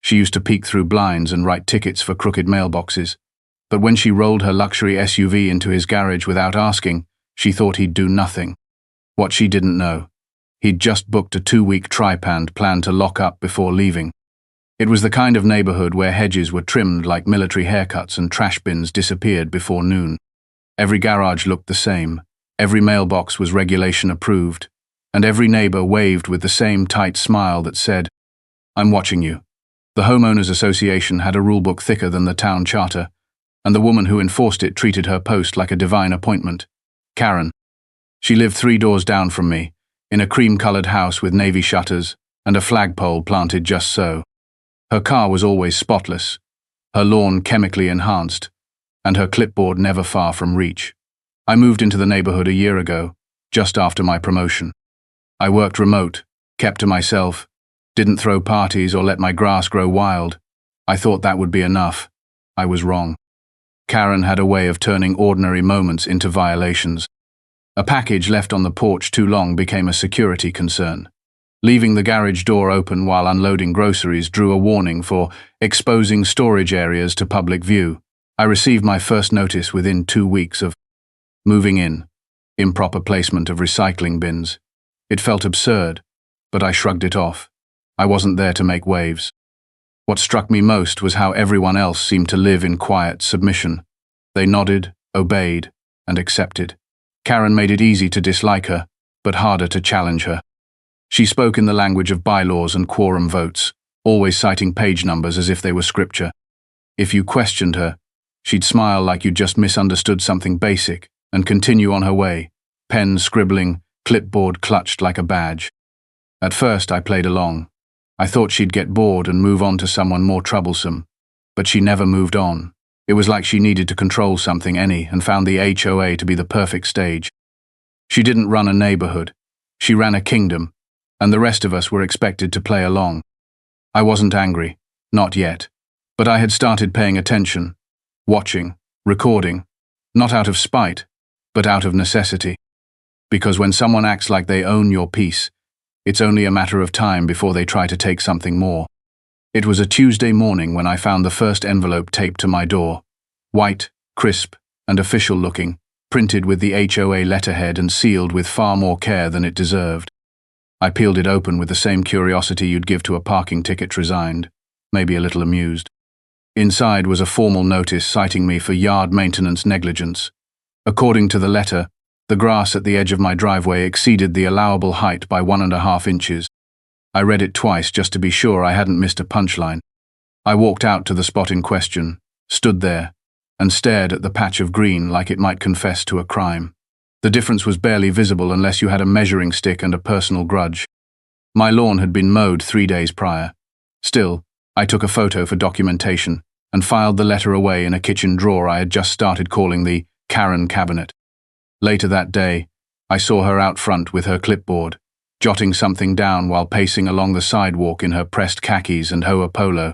She used to peek through blinds and write tickets for crooked mailboxes. But when she rolled her luxury SUV into his garage without asking, she thought he'd do nothing. What she didn't know, he'd just booked a 2-week tripand planned to lock up before leaving. It was the kind of neighborhood where hedges were trimmed like military haircuts and trash bins disappeared before noon. Every garage looked the same, every mailbox was regulation approved, and every neighbor waved with the same tight smile that said, "I'm watching you." The homeowners association had a rulebook thicker than the town charter, and the woman who enforced it treated her post like a divine appointment. Karen. She lived 3 doors down from me, in a cream-colored house with navy shutters and a flagpole planted just so. Her car was always spotless, her lawn chemically enhanced, and her clipboard never far from reach. I moved into the neighborhood a year ago, just after my promotion. I worked remote, kept to myself, didn't throw parties or let my grass grow wild. I thought that would be enough. I was wrong. Karen had a way of turning ordinary moments into violations. A package left on the porch too long became a security concern. Leaving the garage door open while unloading groceries drew a warning for exposing storage areas to public view. I received my first notice within 2 weeks of moving in. Improper placement of recycling bins. It felt absurd, but I shrugged it off. I wasn't there to make waves. What struck me most was how everyone else seemed to live in quiet submission. They nodded, obeyed, and accepted. Karen made it easy to dislike her, but harder to challenge her. She spoke in the language of bylaws and quorum votes, always citing page numbers as if they were scripture. If you questioned her, she'd smile like you'd just misunderstood something basic and continue on her way, pen scribbling, clipboard clutched like a badge. At first I played along. I thought she'd get bored and move on to someone more troublesome, but she never moved on. It was like she needed to control something and found the HOA to be the perfect stage. She didn't run a neighborhood. She ran a kingdom, and the rest of us were expected to play along. I wasn't angry, not yet, but I had started paying attention, watching, recording, not out of spite, but out of necessity. Because when someone acts like they own your peace, it's only a matter of time before they try to take something more. It was a Tuesday morning when I found the first envelope taped to my door. White, crisp, and official-looking, printed with the HOA letterhead and sealed with far more care than it deserved. I peeled it open with the same curiosity you'd give to a parking ticket resigned, maybe a little amused. Inside was a formal notice citing me for yard maintenance negligence. According to the letter, the grass at the edge of my driveway exceeded the allowable height by 1.5 inches. I read it twice just to be sure I hadn't missed a punchline. I walked out to the spot in question, stood there, and stared at the patch of green like it might confess to a crime. The difference was barely visible unless you had a measuring stick and a personal grudge. My lawn had been mowed 3 days prior. Still, I took a photo for documentation and filed the letter away in a kitchen drawer I had just started calling the Karen cabinet. Later that day, I saw her out front with her clipboard, jotting something down while pacing along the sidewalk in her pressed khakis and HOA polo.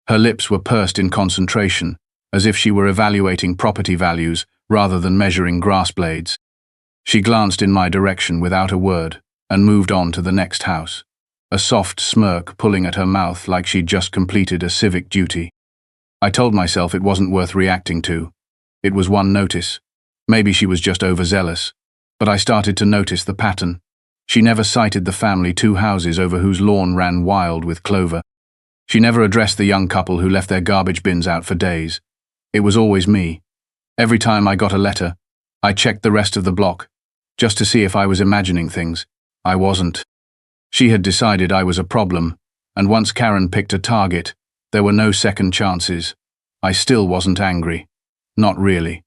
Her lips were pursed in concentration, as if she were evaluating property values rather than measuring grass blades. She glanced in my direction without a word and moved on to the next house, a soft smirk pulling at her mouth like she'd just completed a civic duty. I told myself it wasn't worth reacting to. It was one notice. Maybe she was just overzealous, but I started to notice the pattern. She never cited the family 2 houses over whose lawn ran wild with clover. She never addressed the young couple who left their garbage bins out for days. It was always me. Every time I got a letter, I checked the rest of the block, just to see if I was imagining things. I wasn't. She had decided I was a problem, and once Karen picked a target, there were no second chances. I still wasn't angry. Not really.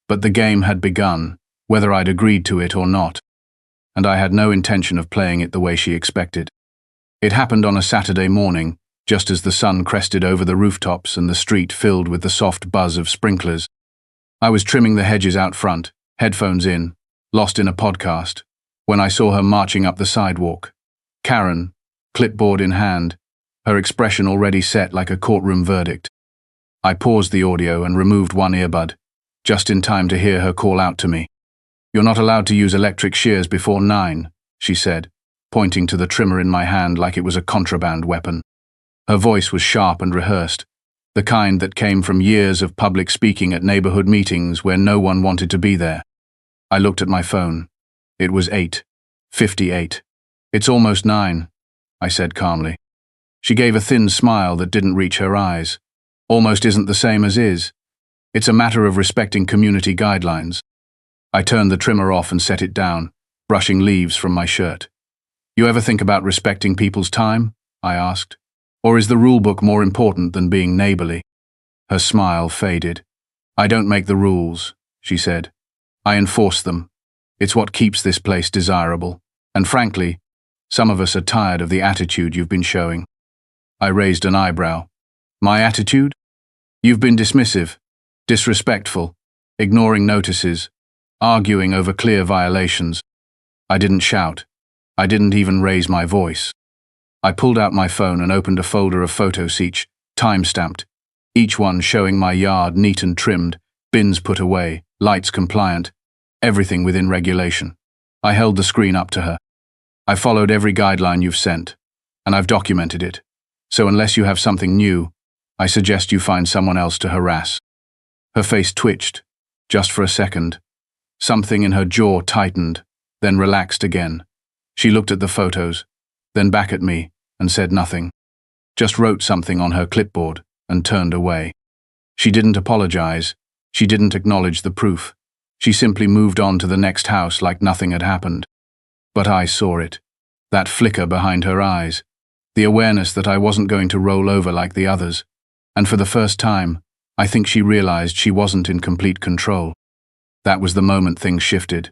But the game had begun, whether I'd agreed to it or not, and I had no intention of playing it the way she expected. It happened on a Saturday morning, just as the sun crested over the rooftops and the street filled with the soft buzz of sprinklers. I was trimming the hedges out front, headphones in, lost in a podcast, when I saw her marching up the sidewalk. Karen, clipboard in hand, her expression already set like a courtroom verdict. I paused the audio and removed one earbud, just in time to hear her call out to me. "You're not allowed to use electric shears before 9, she said, pointing to the trimmer in my hand like it was a contraband weapon. Her voice was sharp and rehearsed, the kind that came from years of public speaking at neighborhood meetings where no one wanted to be there. I looked at my phone. It was 8:58. "It's almost 9, I said calmly. She gave a thin smile that didn't reach her eyes. "Almost isn't the same as is. It's a matter of respecting community guidelines." I turned the trimmer off and set it down, brushing leaves from my shirt. "You ever think about respecting people's time?" I asked. "Or is the rulebook more important than being neighborly?" Her smile faded. "I don't make the rules," she said. "I enforce them. It's what keeps this place desirable. And frankly, some of us are tired of the attitude you've been showing." I raised an eyebrow. "My attitude? You've been dismissive, disrespectful, ignoring notices, arguing over clear violations." I didn't shout. I didn't even raise my voice. I pulled out my phone and opened a folder of photos, each time-stamped, each one showing my yard neat and trimmed, bins put away, lights compliant, everything within regulation. I held the screen up to her. "I followed every guideline you've sent, and I've documented it. So unless you have something new, I suggest you find someone else to harass." Her face twitched, just for a second. Something in her jaw tightened, then relaxed again. She looked at the photos, then back at me, and said nothing. Just wrote something on her clipboard and turned away. She didn't apologize. She didn't acknowledge the proof. She simply moved on to the next house like nothing had happened. But I saw it. That flicker behind her eyes. The awareness that I wasn't going to roll over like the others. And for the first time, I think she realized she wasn't in complete control. That was the moment things shifted.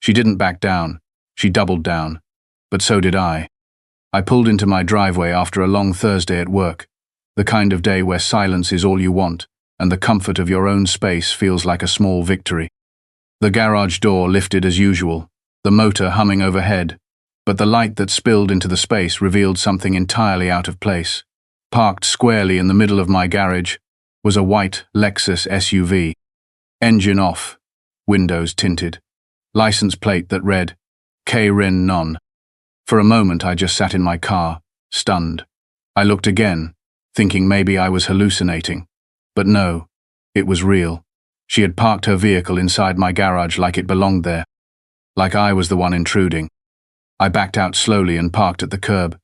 She didn't back down. She doubled down. But so did I. I pulled into my driveway after a long Thursday at work, the kind of day where silence is all you want, and the comfort of your own space feels like a small victory. The garage door lifted as usual, the motor humming overhead, but the light that spilled into the space revealed something entirely out of place. Parked squarely in the middle of my garage was a white Lexus SUV. Engine off, windows tinted, license plate that read, K-Rin None. For a moment I just sat in my car, stunned. I looked again, thinking maybe I was hallucinating. But no, it was real. She had parked her vehicle inside my garage like it belonged there. Like I was the one intruding. I backed out slowly and parked at the curb.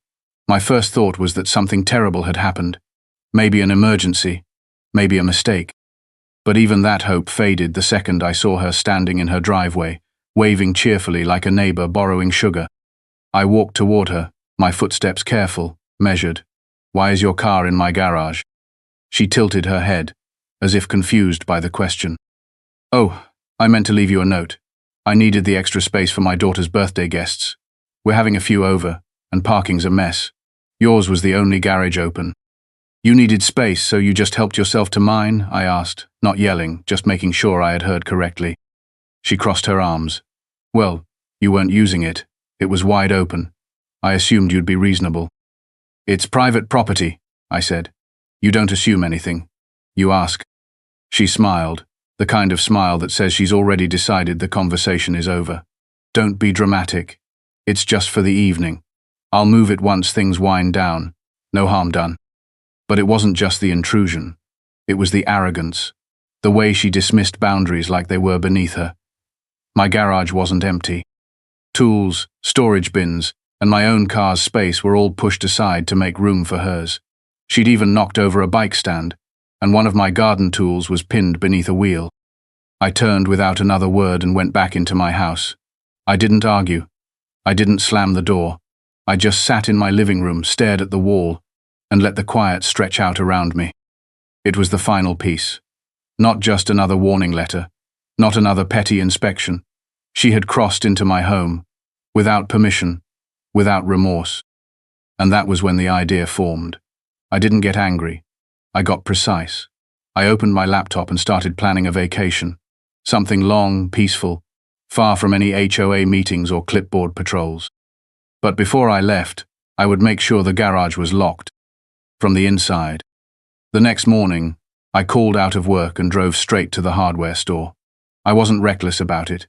My first thought was that something terrible had happened. Maybe an emergency, maybe a mistake. But even that hope faded the second I saw her standing in her driveway, waving cheerfully like a neighbor borrowing sugar. I walked toward her, my footsteps careful, measured. "Why is your car in my garage?" She tilted her head, as if confused by the question. "Oh, I meant to leave you a note. I needed the extra space for my daughter's birthday guests. We're having a few over, and parking's a mess. Yours was the only garage open." "You needed space, so you just helped yourself to mine?" I asked, not yelling, just making sure I had heard correctly. She crossed her arms. "Well, you weren't using it. It was wide open. I assumed you'd be reasonable." "It's private property," I said. "You don't assume anything. You ask." She smiled, the kind of smile that says she's already decided the conversation is over. "Don't be dramatic. It's just for the evening. I'll move it once things wind down. No harm done." But it wasn't just the intrusion. It was the arrogance, the way she dismissed boundaries like they were beneath her. My garage wasn't empty. Tools, storage bins, and my own car's space were all pushed aside to make room for hers. She'd even knocked over a bike stand, and one of my garden tools was pinned beneath a wheel. I turned without another word and went back into my house. I didn't argue. I didn't slam the door. I just sat in my living room, stared at the wall, and let the quiet stretch out around me. It was the final piece. Not just another warning letter, not another petty inspection. She had crossed into my home, without permission, without remorse. And that was when the idea formed. I didn't get angry. I got precise. I opened my laptop and started planning a vacation. Something long, peaceful, far from any HOA meetings or clipboard patrols. But before I left, I would make sure the garage was locked, from the inside. The next morning, I called out of work and drove straight to the hardware store. I wasn't reckless about it.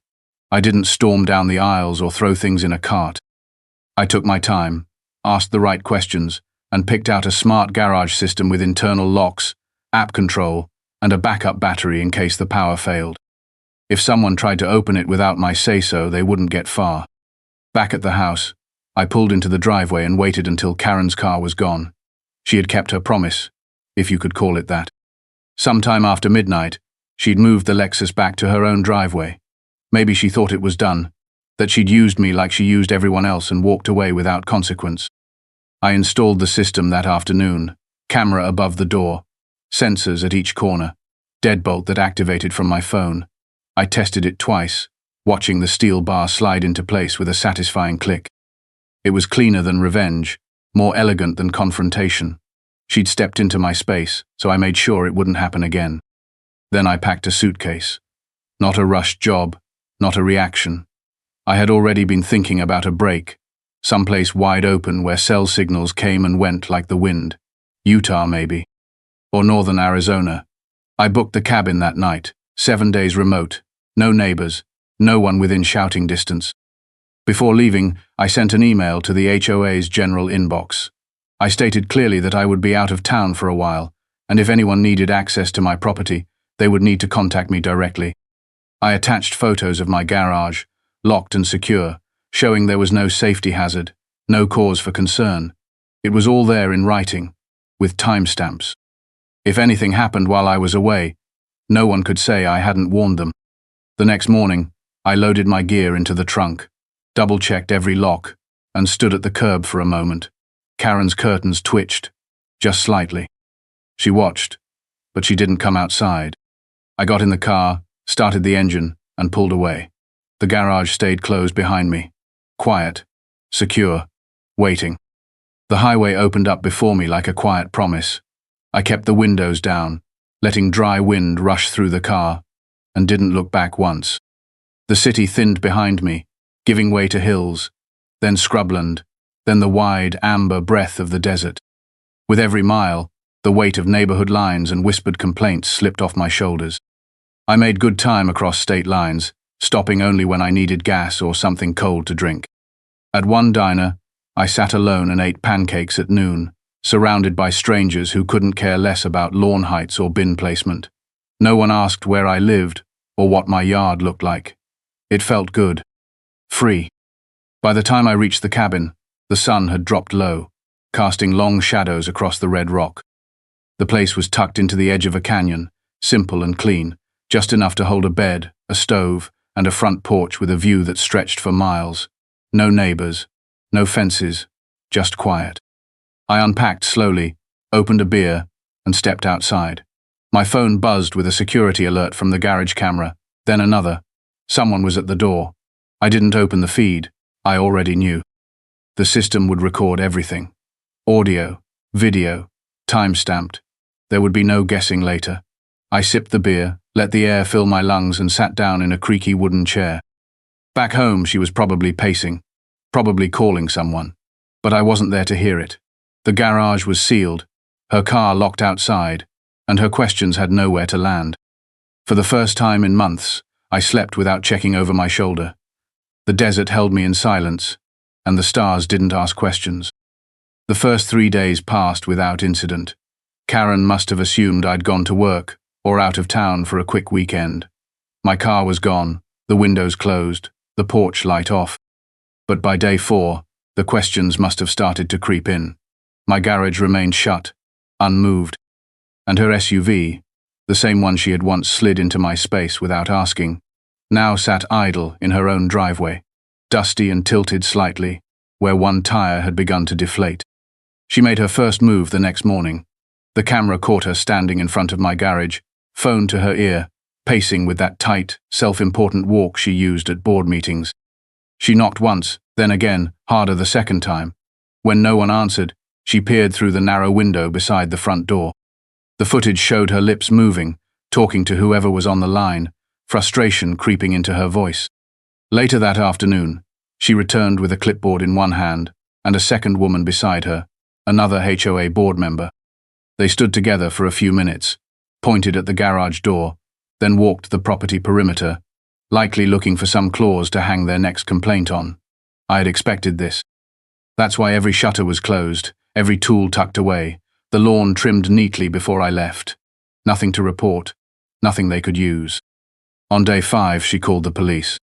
I didn't storm down the aisles or throw things in a cart. I took my time, asked the right questions, and picked out a smart garage system with internal locks, app control, and a backup battery in case the power failed. If someone tried to open it without my say-so, they wouldn't get far. Back at the house, I pulled into the driveway and waited until Karen's car was gone. She had kept her promise, if you could call it that. Sometime after midnight, she'd moved the Lexus back to her own driveway. Maybe she thought it was done, that she'd used me like she used everyone else and walked away without consequence. I installed the system that afternoon, camera above the door, sensors at each corner, deadbolt that activated from my phone. I tested it twice, watching the steel bar slide into place with a satisfying click. It was cleaner than revenge, more elegant than confrontation. She'd stepped into my space, so I made sure it wouldn't happen again. Then I packed a suitcase. Not a rushed job, not a reaction. I had already been thinking about a break, someplace wide open where cell signals came and went like the wind. Utah, maybe. Or northern Arizona. I booked the cabin that night, 7 days remote, no neighbors, no one within shouting distance. Before leaving, I sent an email to the HOA's general inbox. I stated clearly that I would be out of town for a while, and if anyone needed access to my property, they would need to contact me directly. I attached photos of my garage, locked and secure, showing there was no safety hazard, no cause for concern. It was all there in writing, with timestamps. If anything happened while I was away, no one could say I hadn't warned them. The next morning, I loaded my gear into the trunk, double-checked every lock, and stood at the curb for a moment. Karen's curtains twitched, just slightly. She watched, but she didn't come outside. I got in the car, started the engine, and pulled away. The garage stayed closed behind me, quiet, secure, waiting. The highway opened up before me like a quiet promise. I kept the windows down, letting dry wind rush through the car, and didn't look back once. The city thinned behind me, giving way to hills, then scrubland, then the wide, amber breadth of the desert. With every mile, the weight of neighborhood lines and whispered complaints slipped off my shoulders. I made good time across state lines, stopping only when I needed gas or something cold to drink. At one diner, I sat alone and ate pancakes at noon, surrounded by strangers who couldn't care less about lawn heights or bin placement. No one asked where I lived or what my yard looked like. It felt good. Free. By the time I reached the cabin, the sun had dropped low, casting long shadows across the red rock. The place was tucked into the edge of a canyon, simple and clean, just enough to hold a bed, a stove, and a front porch with a view that stretched for miles. No neighbors, no fences, just quiet. I unpacked slowly, opened a beer, and stepped outside. My phone buzzed with a security alert from the garage camera, then another. Someone was at the door. I didn't open the feed. I already knew. The system would record everything. Audio, video, time-stamped. There would be no guessing later. I sipped the beer, let the air fill my lungs, and sat down in a creaky wooden chair. Back home, she was probably pacing, probably calling someone. But I wasn't there to hear it. The garage was sealed, her car locked outside, and her questions had nowhere to land. For the first time in months, I slept without checking over my shoulder. The desert held me in silence, and the stars didn't ask questions. The first 3 days passed without incident. Karen must have assumed I'd gone to work or out of town for a quick weekend. My car was gone, the windows closed, the porch light off. But by day 4, the questions must have started to creep in. My garage remained shut, unmoved, and her SUV, the same one she had once slid into my space without asking, now sat idle in her own driveway, dusty and tilted slightly, where one tire had begun to deflate. She made her first move the next morning. The camera caught her standing in front of my garage, phone to her ear, pacing with that tight, self-important walk she used at board meetings. She knocked once, then again, harder the second time. When no one answered, she peered through the narrow window beside the front door. The footage showed her lips moving, talking to whoever was on the line, frustration creeping into her voice. Later that afternoon, she returned with a clipboard in one hand and a second woman beside her, another HOA board member. They stood together for a few minutes, pointed at the garage door, then walked the property perimeter, likely looking for some clause to hang their next complaint on. I had expected this. That's why every shutter was closed, every tool tucked away, the lawn trimmed neatly before I left. Nothing to report, nothing they could use. On day 5, she called the police.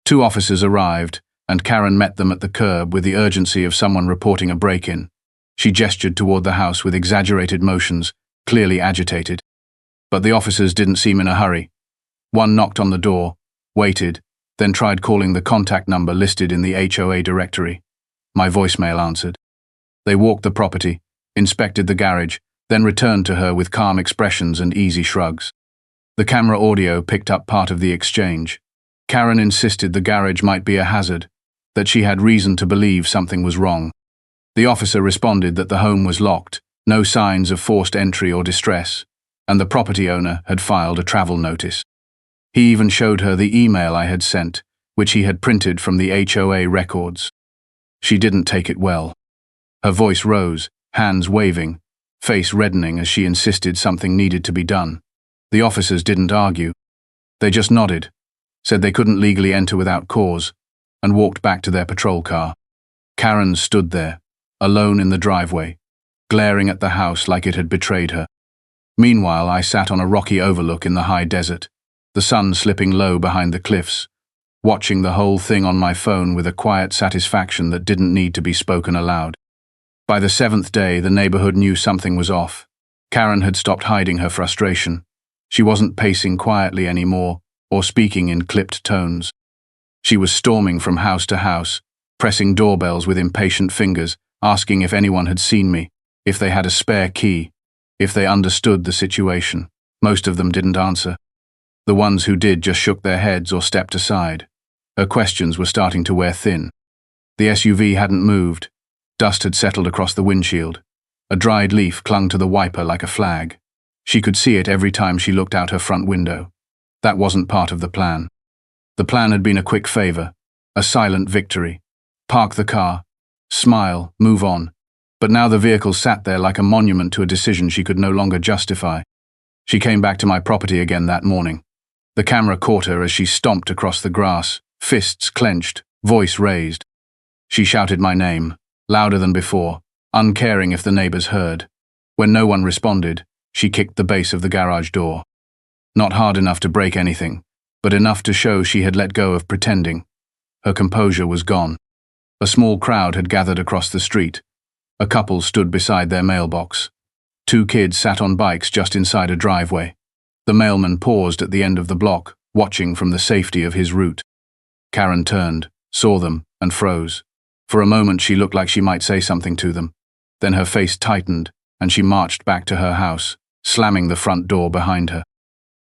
2 officers arrived, and Karen met them at the curb with the urgency of someone reporting a break-in. She gestured toward the house with exaggerated motions, clearly agitated. But the officers didn't seem in a hurry. One knocked on the door, waited, then tried calling the contact number listed in the HOA directory. My voicemail answered. They walked the property, inspected the garage, then returned to her with calm expressions and easy shrugs. The camera audio picked up part of the exchange. Karen insisted the garage might be a hazard, that she had reason to believe something was wrong. The officer responded that the home was locked, no signs of forced entry or distress, and the property owner had filed a travel notice. He even showed her the email I had sent, which he had printed from the HOA records. She didn't take it well. Her voice rose, hands waving, face reddening as she insisted something needed to be done. The officers didn't argue. They just nodded, said they couldn't legally enter without cause, and walked back to their patrol car. Karen stood there, alone in the driveway, glaring at the house like it had betrayed her. Meanwhile, I sat on a rocky overlook in the high desert, the sun slipping low behind the cliffs, watching the whole thing on my phone with a quiet satisfaction that didn't need to be spoken aloud. By the 7th day, the neighborhood knew something was off. Karen had stopped hiding her frustration. She wasn't pacing quietly anymore, or speaking in clipped tones. She was storming from house to house, pressing doorbells with impatient fingers, asking if anyone had seen me, if they had a spare key, if they understood the situation. Most of them didn't answer. The ones who did just shook their heads or stepped aside. Her questions were starting to wear thin. The SUV hadn't moved. Dust had settled across the windshield. A dried leaf clung to the wiper like a flag. She could see it every time she looked out her front window. That wasn't part of the plan. The plan had been a quick favor, a silent victory. Park the car, smile, move on. But now the vehicle sat there like a monument to a decision she could no longer justify. She came back to my property again that morning. The camera caught her as she stomped across the grass, fists clenched, voice raised. She shouted my name, louder than before, uncaring if the neighbors heard. When no one responded, she kicked the base of the garage door. Not hard enough to break anything, but enough to show she had let go of pretending. Her composure was gone. A small crowd had gathered across the street. A couple stood beside their mailbox. 2 kids sat on bikes just inside a driveway. The mailman paused at the end of the block, watching from the safety of his route. Karen turned, saw them, and froze. For a moment she looked like she might say something to them. Then her face tightened, and she marched back to her house, slamming the front door behind her.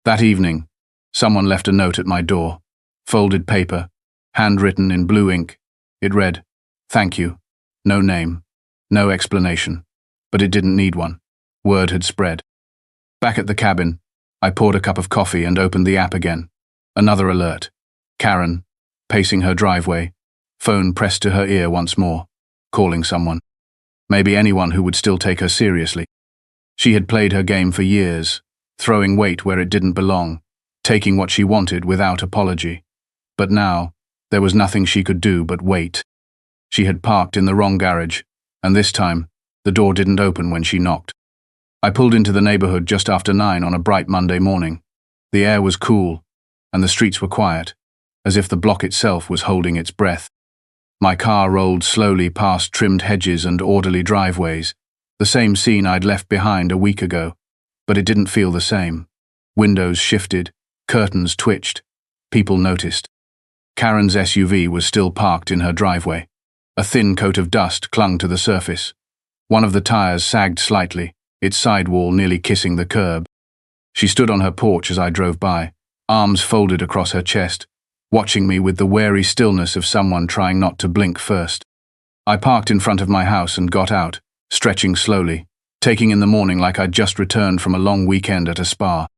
That evening, someone left a note at my door. Folded paper, handwritten in blue ink. It read, "Thank you." No name, no explanation. But it didn't need one. Word had spread. Back at the cabin, I poured a cup of coffee and opened the app again. Another alert. Karen, pacing her driveway, phone pressed to her ear once more, calling someone. Maybe anyone who would still take her seriously. She had played her game for years, throwing weight where it didn't belong, taking what she wanted without apology. But now, there was nothing she could do but wait. She had parked in the wrong garage, and this time, the door didn't open when she knocked. I pulled into the neighborhood just after 9 on a bright Monday morning. The air was cool, and the streets were quiet, as if the block itself was holding its breath. My car rolled slowly past trimmed hedges and orderly driveways, the same scene I'd left behind a week ago, but it didn't feel the same. Windows shifted, curtains twitched. People noticed. Karen's SUV was still parked in her driveway. A thin coat of dust clung to the surface. One of the tires sagged slightly, its sidewall nearly kissing the curb. She stood on her porch as I drove by, arms folded across her chest, watching me with the wary stillness of someone trying not to blink first. I parked in front of my house and got out, stretching slowly, taking in the morning like I'd just returned from a long weekend at a spa.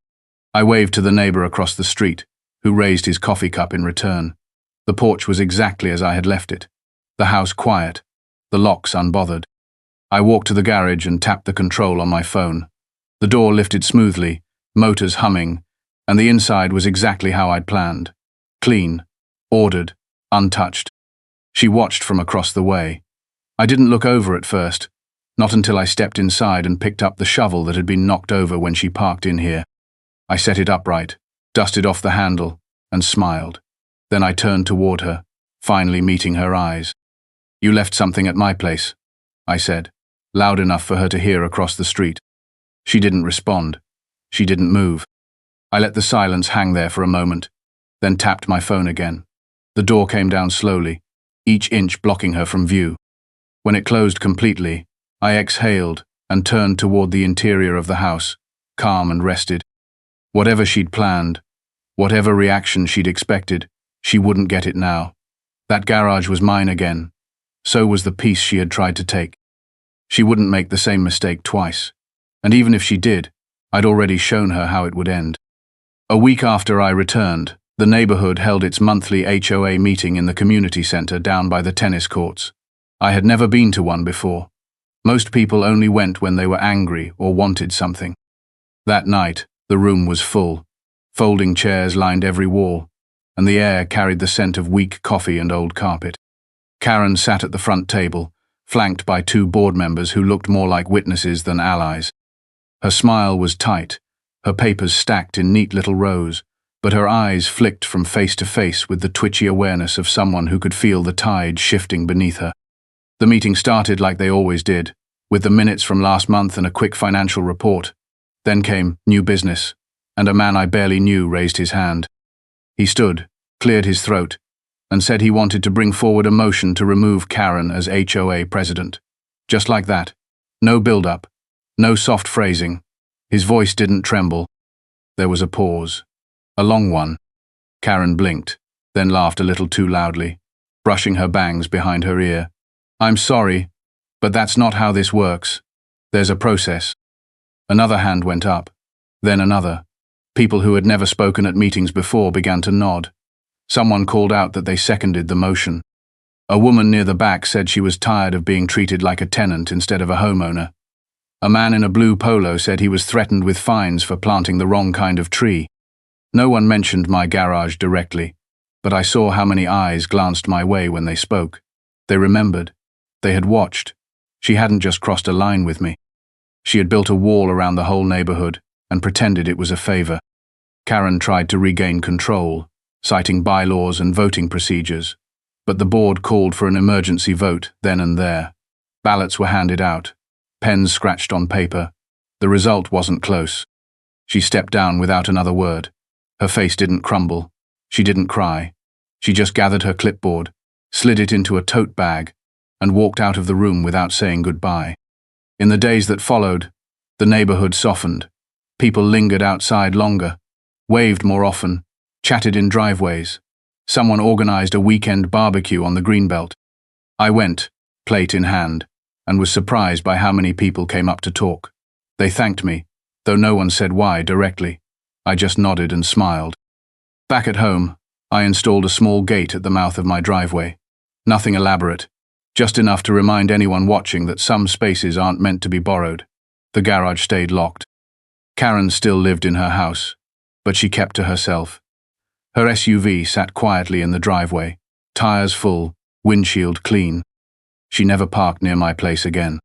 I waved to the neighbor across the street, who raised his coffee cup in return. The porch was exactly as I had left it. The house quiet, the locks unbothered. I walked to the garage and tapped the control on my phone. The door lifted smoothly, motors humming, and the inside was exactly how I'd planned. Clean, ordered, untouched. She watched from across the way. I didn't look over at first, Not until I stepped inside and picked up the shovel that had been knocked over when she parked in here. I set it upright, dusted off the handle, and smiled. Then I turned toward her, finally meeting her eyes. "You left something at my place," I said, loud enough for her to hear across the street. She didn't respond. She didn't move. I let the silence hang there for a moment, then tapped my phone again. The door came down slowly, each inch blocking her from view. When it closed completely, I exhaled and turned toward the interior of the house, calm and rested. Whatever she'd planned, whatever reaction she'd expected, she wouldn't get it now. That garage was mine again. So was the piece she had tried to take. She wouldn't make the same mistake twice. And even if she did, I'd already shown her how it would end. A week after I returned, the neighborhood held its monthly HOA meeting in the community center down by the tennis courts. I had never been to one before. Most people only went when they were angry or wanted something. That night, the room was full. Folding chairs lined every wall, and the air carried the scent of weak coffee and old carpet. Karen sat at the front table, flanked by two board members who looked more like witnesses than allies. Her smile was tight, her papers stacked in neat little rows, but her eyes flicked from face to face with the twitchy awareness of someone who could feel the tide shifting beneath her. The meeting started like they always did, with the minutes from last month and a quick financial report. Then came new business, and a man I barely knew raised his hand. He stood, cleared his throat, and said he wanted to bring forward a motion to remove Karen as HOA president. Just like that. No build-up. No soft phrasing. His voice didn't tremble. There was a pause. A long one. Karen blinked, then laughed a little too loudly, brushing her bangs behind her ear. "I'm sorry, but that's not how this works. There's a process." Another hand went up, then another. People who had never spoken at meetings before began to nod. Someone called out that they seconded the motion. A woman near the back said she was tired of being treated like a tenant instead of a homeowner. A man in a blue polo said he was threatened with fines for planting the wrong kind of tree. No one mentioned my garage directly, but I saw how many eyes glanced my way when they spoke. They remembered. They had watched. She hadn't just crossed a line with me. She had built a wall around the whole neighborhood and pretended it was a favor. Karen tried to regain control, citing bylaws and voting procedures, but the board called for an emergency vote then and there. Ballots were handed out, pens scratched on paper. The result wasn't close. She stepped down without another word. Her face didn't crumble. She didn't cry. She just gathered her clipboard, slid it into a tote bag, and walked out of the room without saying goodbye. In the days that followed, the neighborhood softened. People lingered outside longer, waved more often, chatted in driveways. Someone organized a weekend barbecue on the Greenbelt. I went, plate in hand, and was surprised by how many people came up to talk. They thanked me, though no one said why directly. I just nodded and smiled. Back at home, I installed a small gate at the mouth of my driveway. Nothing elaborate, just enough to remind anyone watching that some spaces aren't meant to be borrowed. The garage stayed locked. Karen still lived in her house, but she kept to herself. Her SUV sat quietly in the driveway, tires full, windshield clean. She never parked near my place again.